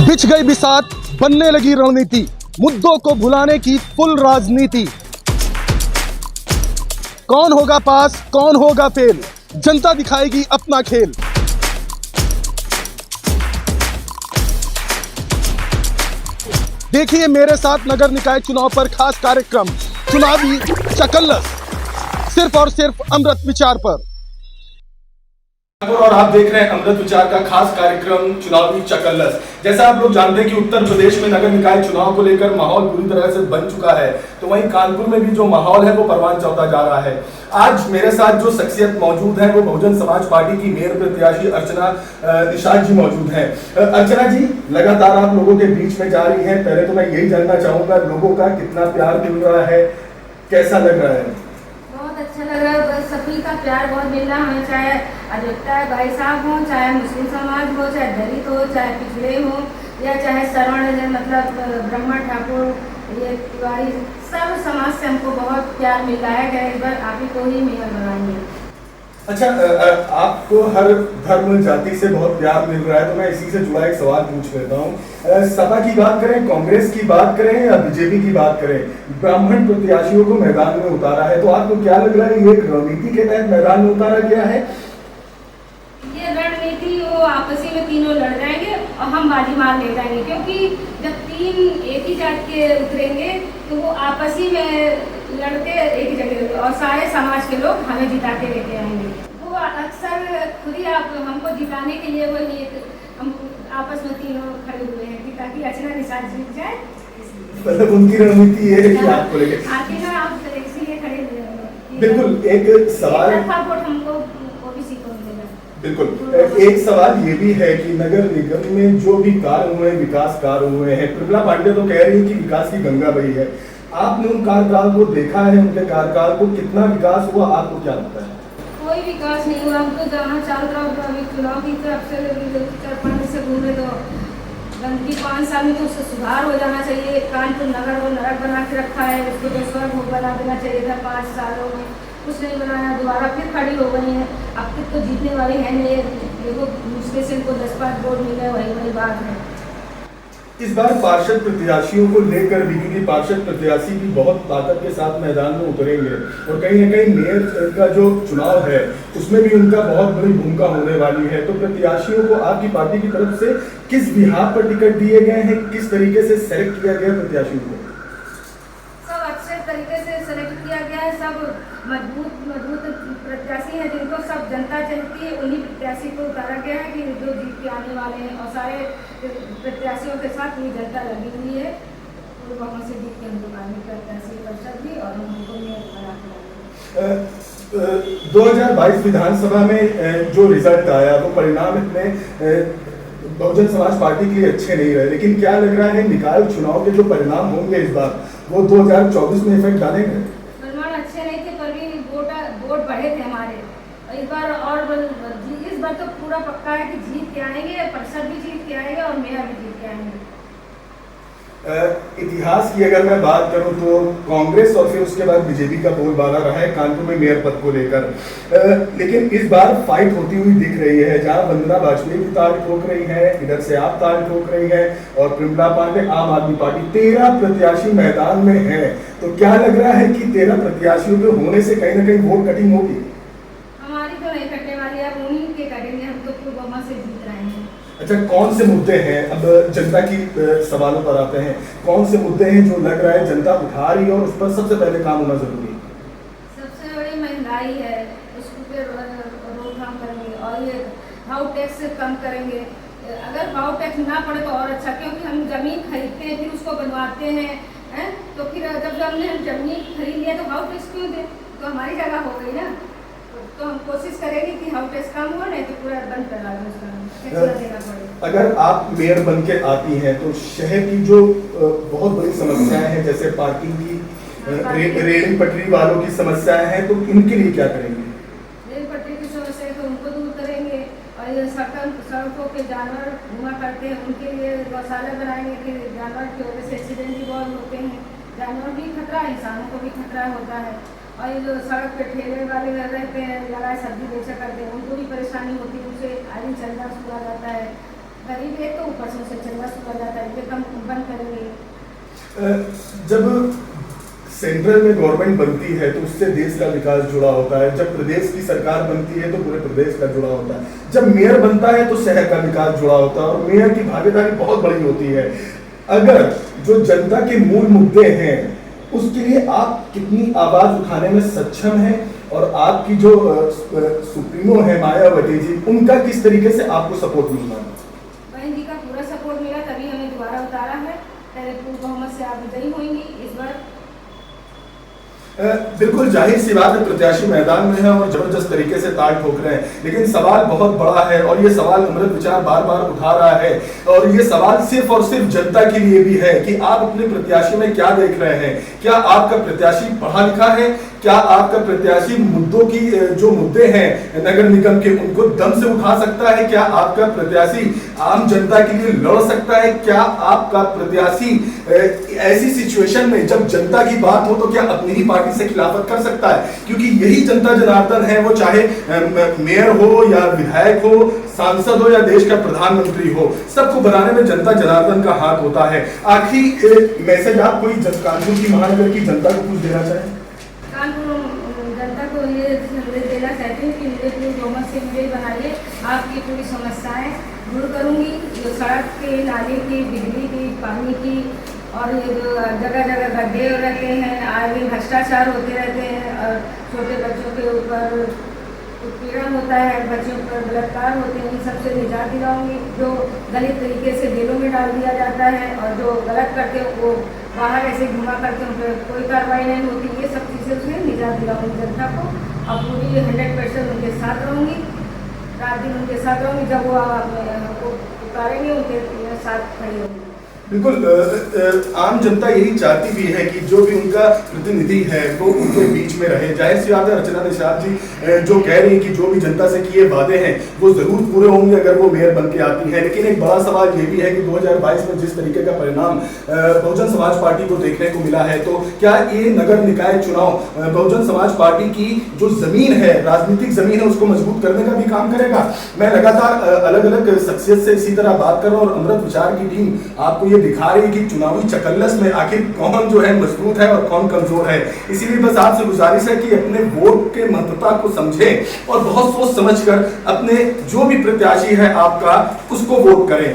बिछ गई बिसात, बनने लगी रणनीति, मुद्दों को भुलाने की फुल राजनीति। कौन होगा पास, कौन होगा फेल, जनता दिखाएगी अपना खेल। देखिए मेरे साथ नगर निकाय चुनाव पर खास कार्यक्रम चुनावी चकल्लस, सिर्फ और सिर्फ अमृत विचार पर। और आप देख रहे हैं अमृत विचार का खास कार्यक्रम चुनावी चकल्लस। जैसा आप लोग जानते हैं कि उत्तर प्रदेश में नगर निकाय चुनाव को लेकर माहौल पूरी तरह से बन चुका है, तो वहीं कानपुर में भी जो माहौल है वो परवान चढ़ता जा रहा है। आज मेरे साथ जो शख्सियत मौजूद है वो बहुजन समाज पार्टी की मेयर प्रत्याशी अर्चना निषाद जी मौजूद हैं। अर्चना जी, लगातार आप लोगों के बीच में जा रही हैं, पहले तो मैं यही जानना चाहूंगा लोगों का कितना प्यार मिल रहा है, कैसा लग रहा है? बहुत अच्छा लग रहा है, बस सभी का प्यार बहुत मिल रहा है, चाहे अधिकता भाई साहब हो, चाहे मुस्लिम समाज हो, चाहे दलित हो, चाहे पिछड़े हो, या चाहे श्रवण मतलब ब्राह्मण ठाकुर ये तिवारी, सब समाज से हमको बहुत प्यार मिल रहा है कि इस बार आप ही को ही मेयर बनाएंगे। अच्छा, आपको हर धर्म जाति से बहुत प्यार मिल रहा है, तो मैं इसी से जुड़ा एक सवाल पूछ लेता हूँ। सपा की बात करें, कांग्रेस की बात करें या बीजेपी की बात करें, ब्राह्मण प्रत्याशियों को मैदान में उतारा है, तो आपको क्या लग रहा है ये एक रणनीति के तहत मैदान में उतारा गया है? ये रणनीति वो आपसी में तीनों लड़ जाएंगे और हम बाजी मार ले जाएंगे, क्योंकि जब तीन एक ही जात के उतरेंगे तो वो आपसी में लड़के एक ही जगह और सारे समाज के लोग हमें जिता के लेके आएंगे। वो अक्सर खुद ही आप हमको जिताने के लिए वो हम आपस में तीनों खड़े हुए हैं कि ताकि अर्चना निषाद जीत जाए। मतलब उनकी रणनीति ये है कि आपको लेके आखिर आप इसीलिए खड़े हुए हैं। बिल्कुल, एक सवाल हमको ओबीसी को मिलेगा। बिल्कुल, एक सवाल ये भी है कि नगर निगम में जो भी कार्य हुए, विकास कार्य हुए हैं, प्रमिला पांडे तो कह रही है कि विकास की गंगा बही है। आपने उन कार्यकाल को देखा है, उनके कार्यकाल को कितना विकास हुआ, आपको क्या लगता है? कोई विकास नहीं हुआ। हम तो जहाँ चारों तरफ अभी चुनाव की तरफ से 4-5 से घूमे तो गंदगी 5 साल में तो उससे सुधार हो जाना चाहिए। कानपुर नगर को नरक बना के रखा है, उसको तो स्वर्ग बना देना चाहिए था 5 सालों में, कुछ नहीं बनाया, दोबारा फिर खड़ी हो गई है। अब तक तो जीतने वाले हैं नहीं, देखो मुश्किल से इनको 10-5 वोट मिले, वही बड़ी बात है। इस बार पार्षद प्रत्याशियों को लेकर भी, क्योंकि पार्षद प्रत्याशी भी बहुत ताकत के साथ मैदान में उतरेंगे और कहीं न कहीं मेयर का जो चुनाव है उसमें भी उनका बहुत बड़ी भूमिका होने वाली है, तो प्रत्याशियों को आपकी पार्टी की तरफ से किस बिहार पर टिकट दिए गए हैं, किस तरीके से सेलेक्ट किया गया प्रत्याशियों को? सब अच्छे तरीके से सेलेक्ट किया गया है, सब मजबूत प्रत्याशी हैं जिनको सब जनता चाहती है, उन्हीं प्रत्याशी को उतारा गया है कि जो जीत के आने वाले हैं, और सारे प्रत्याशियों के साथ ये जनता लगी हुई है, तो वहाँ से जीत के हमको आगे प्रत्याशी परिषद भी और हमको मेयर बना के 2022 विधानसभा में जो रिजल्ट आया वो परिणाम इतने बहुजन समाज पार्टी के लिए अच्छे नहीं रहे, लेकिन क्या लग रहा है निकाय चुनाव के जो परिणाम होंगे इस बार वो 2024 में इफेक्ट डालेंगे? परिणाम अच्छे नहीं थे पर भी वोट बढ़े थे हमारे, इस बार तो पूरा पक्का है कि जीत के आएंगे, परिषद भी जीत के आएंगे और मेयर भी जीत के आएंगे। इतिहास की अगर मैं बात करूं तो कांग्रेस और फिर उसके बाद बीजेपी का बोलबाला रहा है कानपुर में मेयर पद को लेकर, लेकिन इस बार फाइट होती हुई दिख रही है, जहां वंदना वाजपेयी भी ताल ठोक रही है, इधर से आप ताल ठोक रही है और प्रमिला पांडे आम आदमी पार्टी, 13 प्रत्याशी मैदान में है, तो क्या लग रहा है कि 13 प्रत्याशियों के होने से कहीं ना कहीं वोट कटिंग होगी? हमारी तो नहीं कटने वाली है, उन्हीं के कटेंगे, हम तो पूर्वमा से जीत रहे हैं। अच्छा, कौन से मुद्दे हैं, अब जनता की सवालों पर आते हैं, कौन से मुद्दे हैं जो लग रहा है जनता उठा रही है और उस पर सबसे पहले काम होना जरूरी है? सबसे बड़ी महंगाई है, उसको रोकथाम करेंगे और ये भाव टैक्स कम करेंगे। अगर भाव टैक्स ना पड़े तो और अच्छा, क्योंकि हम जमीन खरीदते हैं फिर उसको बनवाते हैं, तो फिर जब हमने जमीन खरीद लिया तो भाव टैक्स क्यों दें, तो हमारी जगह हो गई ना, तो हम कोशिश करेंगे कि हाउस टैक्स कम हो, नहीं तो पूरा बंद करा दें उसका। अगर आप मेयर बन के आती हैं तो शहर की जो बहुत बड़ी समस्याएं हैं जैसे पार्किंग की, रेल पटरी वालों की समस्याएं हैं, तो इनके लिए क्या करेंगे? रेल पटरी की समस्या तो उनको दूर करेंगे और ये सड़कों पे जानवर घुमा करते हैं उनके लिए गौशाला बनाएंगे कि जानवर की वजह से एक्सीडेंट भी बहुत होते हैं, जानवर भी खतरा है, इंसानों को भी खतरा होता है, और ये जो सड़क पे ठेले वाले रहते हैं, लगाए सब्जी बेचा करते हैं, उनको भी परेशानी होती है, उनसे आदमी चलना छुड़ा जाता है, गरीब है तो ऊपर से उसे चंदा सुखा जाता है, ये कम बंद करेंगे। जब सेंट्रल में गवर्नमेंट बनती है तो उससे देश का विकास जुड़ा होता है, जब प्रदेश की सरकार बनती है तो पूरे प्रदेश का जुड़ा होता है, जब मेयर बनता है तो शहर का विकास जुड़ा होता है और मेयर की भागीदारी बहुत बड़ी होती है। अगर जो जनता के मूल मुद्दे हैं उसके लिए आप कितनी आवाज उठाने में सक्षम हैं और आपकी जो सुप्रीमो है मायावती जी, उनका किस तरीके से आपको सपोर्ट मिल रहा है? बहन जी का पूरा सपोर्ट मिला तभी हमें दोबारा उतारा है। पहले पूर्ण बहुमत से आप विजयी होंगी इस बार। बिल्कुल जाहिर सी बात है, प्रत्याशी मैदान में है और जबरदस्त तरीके से ताल ठोक रहे हैं, लेकिन सवाल बहुत बड़ा है और ये सवाल अमृत विचार बार बार उठा रहा है और ये सवाल सिर्फ और सिर्फ जनता के लिए भी है कि आप अपने प्रत्याशी में क्या देख रहे हैं। क्या आपका प्रत्याशी पढ़ा लिखा है? क्या आपका प्रत्याशी मुद्दों की जो मुद्दे हैं नगर निगम के उनको दम से उठा सकता है? क्या आपका प्रत्याशी आम जनता के लिए लड़ सकता है? क्या आपका प्रत्याशी ऐसी सिचुएशन में जब जनता की बात हो तो क्या अपनी ही पार्टी से खिलाफत कर सकता है? क्योंकि यही जनता जनार्दन है, वो चाहे मेयर हो या विधायक हो, सांसद हो या देश का प्रधानमंत्री हो, सबको बनाने में जनता जनार्दन का हाथ होता है। आखिरी मैसेज आप कोई कानपुर की महानगर की जनता को कुछ देना चाहें? कानपुर जनता को ये संदेश देना चाहती हूँ कि मुझे पूरी बहुमत से विजयी बनाइए। आपकी पूरी समस्याएं दूर करूंगी, जो सड़क के, नाले की, बिजली की, पानी की और ये जो जगह जगह गड्ढे रहते हैं, आगे भ्रष्टाचार होते रहते हैं और छोटे बच्चों के ऊपर उत्पीड़न होता है, बच्चों पर बलात्कार होते हैं, इन सबसे निजात दिलाऊंगी। जो गलत तरीके से जेलों में डाल दिया जाता है और जो गलत करते हैं वो बाहर ऐसे घुमा करके उन पर कोई कार्रवाई नहीं होती, ये सब चीज़ें उसमें निजात दिलाऊंगी जनता को और पूरी 100% उनके साथ रहूँगी, रात दिन उनके साथ रहूँगी। जब वो उतारेंगे उनके साथ खड़ी होंगी। बिल्कुल आम जनता यही चाहती भी है कि जो भी उनका प्रतिनिधि है वो उनके बीच में रहे। जाहिर सी बात है, अर्चना निषाद जी जो कह रही है कि जो भी जनता से किए वादे हैं वो जरूर पूरे होंगे अगर वो मेयर बन के आती है, लेकिन एक बड़ा सवाल ये भी है कि 2022 में जिस तरीके का परिणाम बहुजन समाज पार्टी को देखने को मिला है, तो क्या ये नगर निकाय चुनाव बहुजन समाज पार्टी की जो जमीन है, राजनीतिक जमीन है, उसको मजबूत करने का भी काम करेगा? मैं लगातार अलग अलग शख्सियत से इसी तरह बात कर रहा हूँ और अमृत विचार की टीम आपको दिखा रही है कि चुनावी चकल्लस में आखिर कौन जो है मजबूत है और कौन कमजोर है। इसीलिए बस आपसे गुजारिश है कि अपने वोट के महत्वता को समझें और बहुत सोच समझकर अपने जो भी प्रत्याशी है आपका उसको वोट करें।